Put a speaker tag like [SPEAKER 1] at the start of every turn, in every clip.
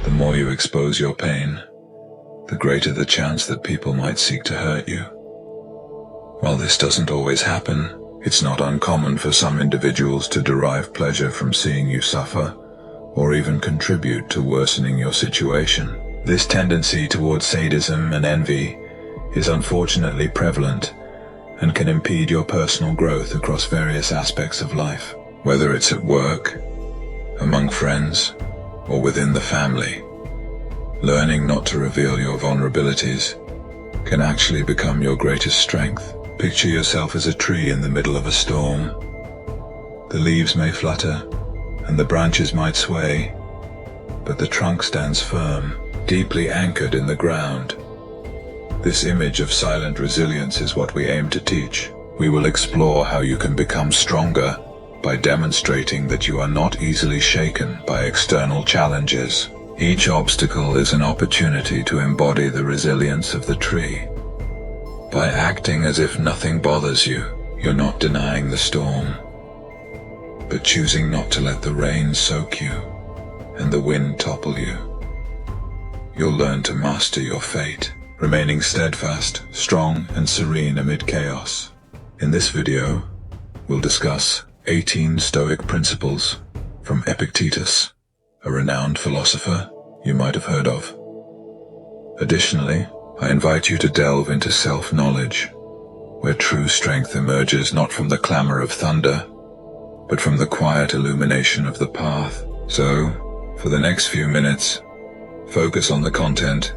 [SPEAKER 1] The more you expose your pain, the greater the chance that people might seek to hurt you. While this doesn't always happen, it's not uncommon for some individuals to derive pleasure from seeing you suffer, or even contribute to worsening your situation. This tendency towards sadism and envy is unfortunately prevalent and can impede your personal growth across various aspects of life, whether it's at work, among friends, or within the family. Learning not to reveal your vulnerabilities can actually become your greatest strength. Picture yourself as a tree in the middle of a storm. The leaves may flutter, and the branches might sway, but the trunk stands firm, deeply anchored in the ground. This image of silent resilience is what we aim to teach. We will explore how you can become stronger by demonstrating that you are not easily shaken by external challenges. Each obstacle is an opportunity to embody the resilience of the tree. By acting as if nothing bothers you, you're not denying the storm, but choosing not to let the rain soak you and the wind topple you. You'll learn to master your fate, remaining steadfast, strong, and serene amid chaos. In this video, we'll discuss 18 Stoic principles from Epictetus, a renowned philosopher you might have heard of. Additionally, I invite you to delve into self-knowledge, where true strength emerges not from the clamor of thunder, but from the quiet illumination of the path. So, for the next few minutes, focus on the content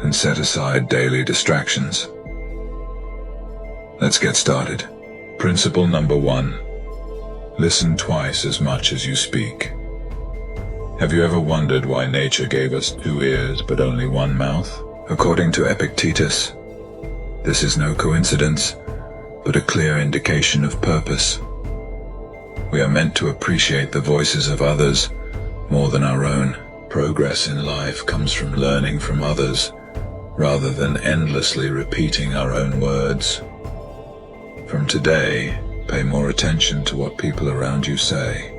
[SPEAKER 1] and set aside daily distractions. Let's get started. Principle number 1. Listen twice as much as you speak. Have you ever wondered why nature gave us 2 ears but only 1 mouth? According to Epictetus, this is no coincidence, but a clear indication of purpose. We are meant to appreciate the voices of others more than our own. Progress in life comes from learning from others, rather than endlessly repeating our own words. From today, pay more attention to what people around you say,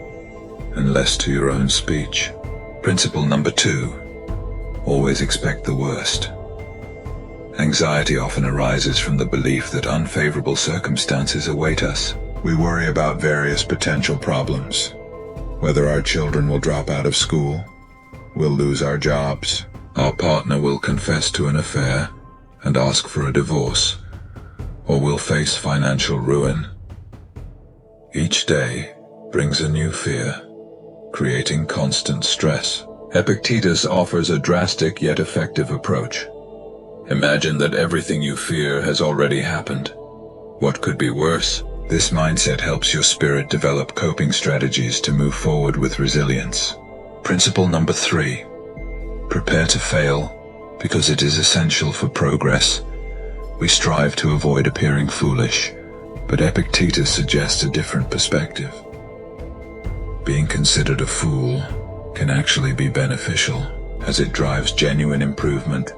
[SPEAKER 1] and less to your own speech. Principle number 2. Always expect the worst. Anxiety often arises from the belief that unfavorable circumstances await us. We worry about various potential problems, whether our children will drop out of school, we'll lose our jobs, our partner will confess to an affair and ask for a divorce, or we'll face financial ruin. Each day brings a new fear, creating constant stress. Epictetus offers a drastic yet effective approach. Imagine that everything you fear has already happened. What could be worse? This mindset helps your spirit develop coping strategies to move forward with resilience. Principle number 3. Prepare to fail, because it is essential for progress. We strive to avoid appearing foolish, but Epictetus suggests a different perspective. Being considered a fool can actually be beneficial, as it drives genuine improvement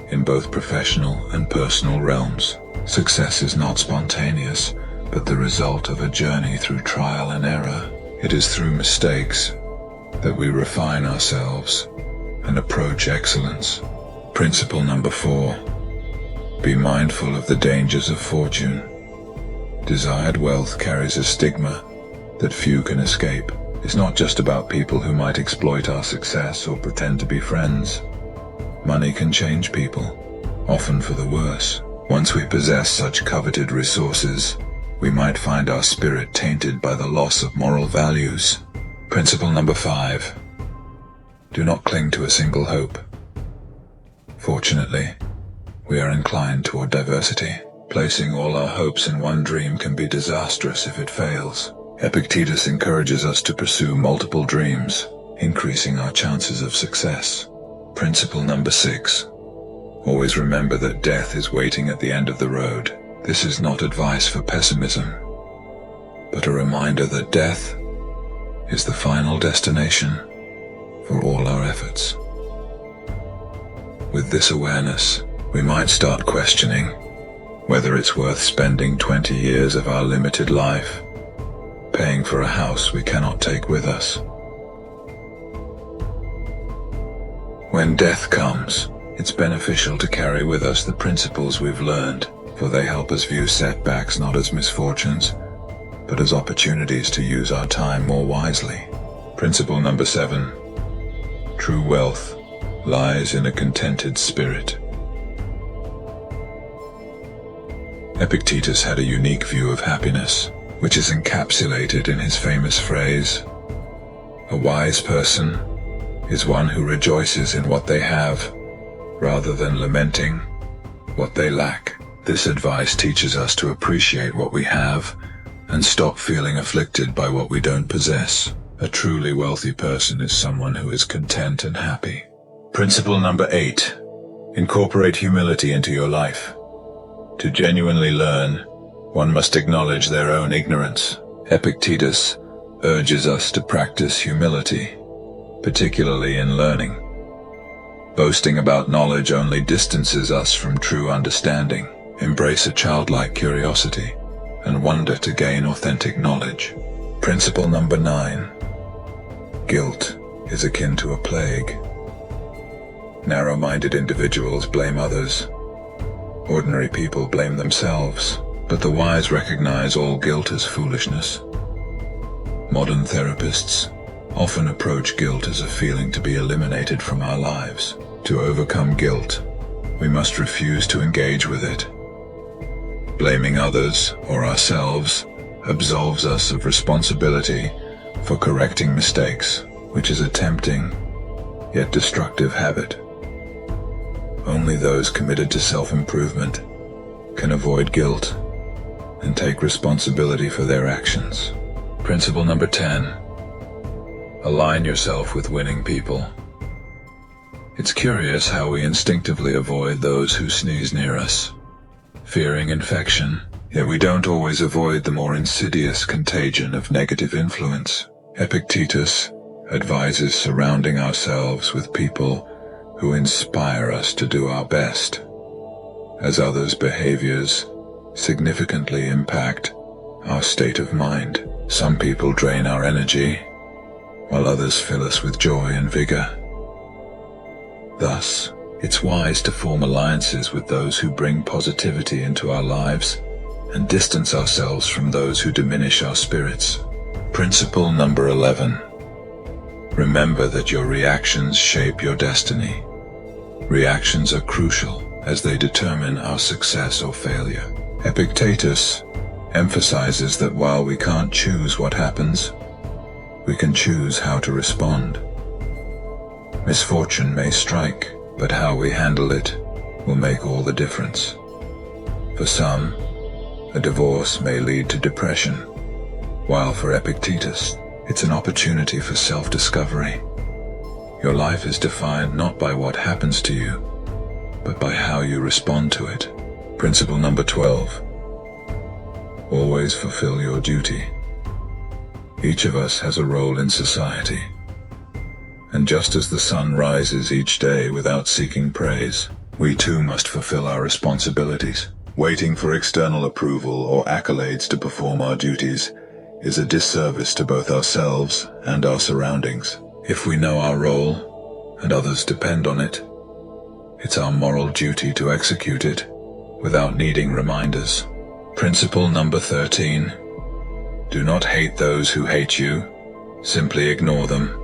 [SPEAKER 1] in both professional and personal realms. Success is not spontaneous, but the result of a journey through trial and error. It is through mistakes that we refine ourselves and approach excellence. Principle number 4. Be mindful of the dangers of fortune. Desired wealth carries a stigma that few can escape. It's not just about people who might exploit our success or pretend to be friends. Money can change people, often for the worse. Once we possess such coveted resources, we might find our spirit tainted by the loss of moral values. Principle number 5. Do not cling to a single hope. Fortunately, we are inclined toward diversity. Placing all our hopes in one dream can be disastrous if it fails. Epictetus encourages us to pursue multiple dreams, increasing our chances of success. Principle number 6. Always remember that death is waiting at the end of the road. This is not advice for pessimism, but a reminder that death is the final destination for all our efforts. With this awareness, we might start questioning whether it's worth spending 20 years of our limited life paying for a house we cannot take with us. When death comes, it's beneficial to carry with us the principles we've learned, for they help us view setbacks not as misfortunes, but as opportunities to use our time more wisely. Principle number 7. True wealth lies in a contented spirit. Epictetus had a unique view of happiness, which is encapsulated in his famous phrase, "A wise person is one who rejoices in what they have, rather than lamenting what they lack." This advice teaches us to appreciate what we have and stop feeling afflicted by what we don't possess. A truly wealthy person is someone who is content and happy. Principle number 8. Incorporate humility into your life. To genuinely learn, one must acknowledge their own ignorance. Epictetus urges us to practice humility, particularly in learning. Boasting about knowledge only distances us from true understanding. Embrace a childlike curiosity and wonder to gain authentic knowledge. Principle number 9. Guilt is akin to a plague. Narrow-minded individuals blame others. Ordinary people blame themselves, but the wise recognize all guilt as foolishness. Modern therapists often approach guilt as a feeling to be eliminated from our lives. To overcome guilt, we must refuse to engage with it. Blaming others or ourselves absolves us of responsibility for correcting mistakes, which is a tempting yet destructive habit. Only those committed to self-improvement can avoid guilt and take responsibility for their actions. Principle number 10. Align yourself with winning people. It's curious how we instinctively avoid those who sneeze near us, fearing infection, yet we don't always avoid the more insidious contagion of negative influence. Epictetus advises surrounding ourselves with people who inspire us to do our best, as others' behaviors significantly impact our state of mind. Some people drain our energy, while others fill us with joy and vigor. Thus, it's wise to form alliances with those who bring positivity into our lives and distance ourselves from those who diminish our spirits. Principle number 11. Remember that your reactions shape your destiny. Reactions are crucial as they determine our success or failure. Epictetus emphasizes that while we can't choose what happens, we can choose how to respond. Misfortune may strike, but how we handle it will make all the difference. For some, a divorce may lead to depression, while for Epictetus, it's an opportunity for self-discovery. Your life is defined not by what happens to you, but by how you respond to it. Principle number 12. Always fulfill your duty. Each of us has a role in society. And just as the sun rises each day without seeking praise, we too must fulfill our responsibilities. Waiting for external approval or accolades to perform our duties is a disservice to both ourselves and our surroundings. If we know our role, and others depend on it, it's our moral duty to execute it without needing reminders. Principle number 13. Do not hate those who hate you, simply ignore them.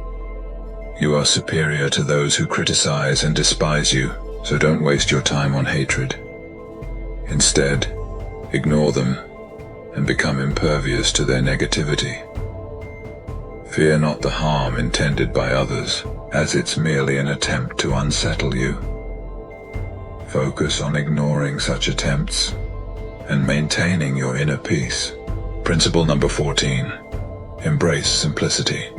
[SPEAKER 1] You are superior to those who criticize and despise you, so don't waste your time on hatred. Instead, ignore them and become impervious to their negativity. Fear not the harm intended by others, as it's merely an attempt to unsettle you. Focus on ignoring such attempts and maintaining your inner peace. Principle number 14. Embrace simplicity.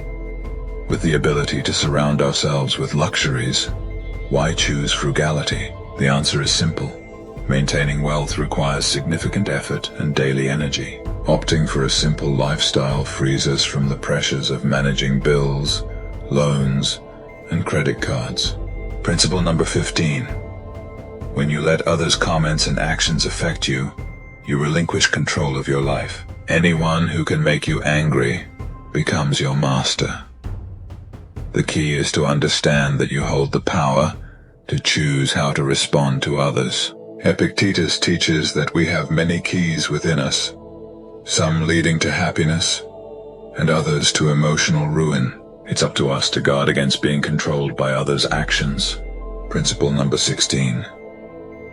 [SPEAKER 1] With the ability to surround ourselves with luxuries, why choose frugality? The answer is simple. Maintaining wealth requires significant effort and daily energy. Opting for a simple lifestyle frees us from the pressures of managing bills, loans, and credit cards. Principle number 15. When you let others' comments and actions affect you, you relinquish control of your life. Anyone who can make you angry becomes your master. The key is to understand that you hold the power to choose how to respond to others. Epictetus teaches that we have many keys within us, some leading to happiness, and others to emotional ruin. It's up to us to guard against being controlled by others' actions. Principle number 16.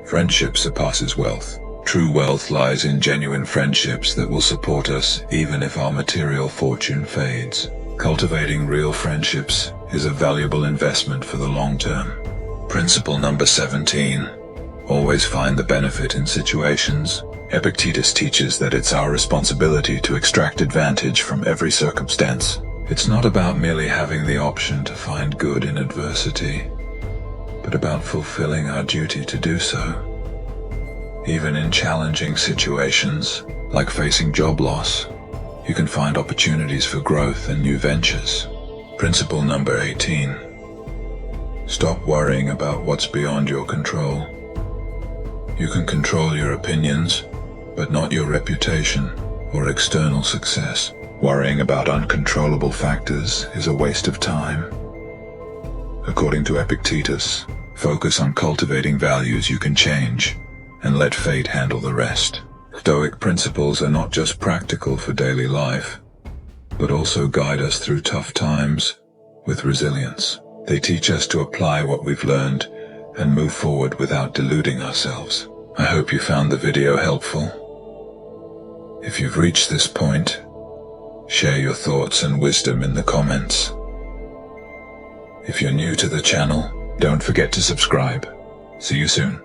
[SPEAKER 1] Friendship surpasses wealth. True wealth lies in genuine friendships that will support us even if our material fortune fades. Cultivating real friendships is a valuable investment for the long term. Principle number 17. Always find the benefit in situations. Epictetus teaches that it's our responsibility to extract advantage from every circumstance. It's not about merely having the option to find good in adversity, but about fulfilling our duty to do so. Even in challenging situations, like facing job loss, you can find opportunities for growth and new ventures. Principle number 18. Stop worrying about what's beyond your control. You can control your opinions, but not your reputation or external success. Worrying about uncontrollable factors is a waste of time. According to Epictetus, focus on cultivating values you can change, and let fate handle the rest. Stoic principles are not just practical for daily life, but also guide us through tough times with resilience. They teach us to apply what we've learned and move forward without deluding ourselves. I hope you found the video helpful. If you've reached this point, share your thoughts and wisdom in the comments. If you're new to the channel, don't forget to subscribe. See you soon.